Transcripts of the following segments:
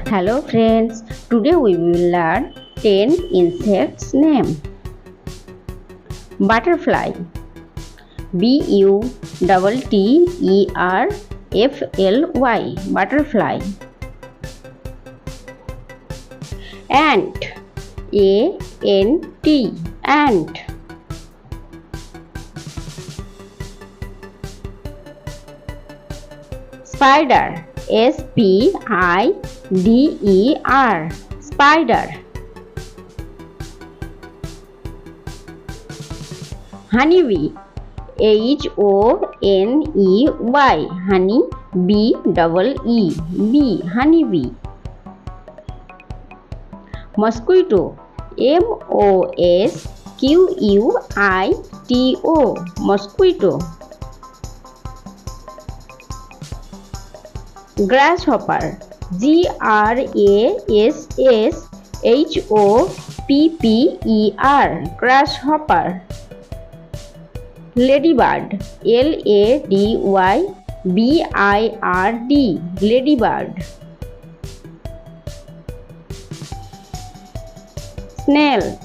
Hello friends, today we will learn 10 insects name. Butterfly, Butterfly, butterfly. Ant, Ant, ant. Spider, Spider, spider. Honeybee, Honey, honey, bee, honeybee. Mosquito, Mosquito, mosquito. Grasshopper, Grasshopper, grasshopper. Ladybird, Ladybird, ladybird. Snail,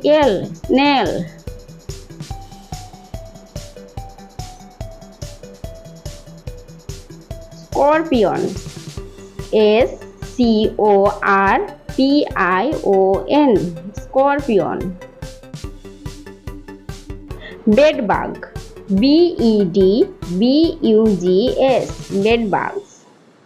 Snail, snail. Scorpion, Scorpion, scorpion. Bedbug, Bedbugs, bedbugs.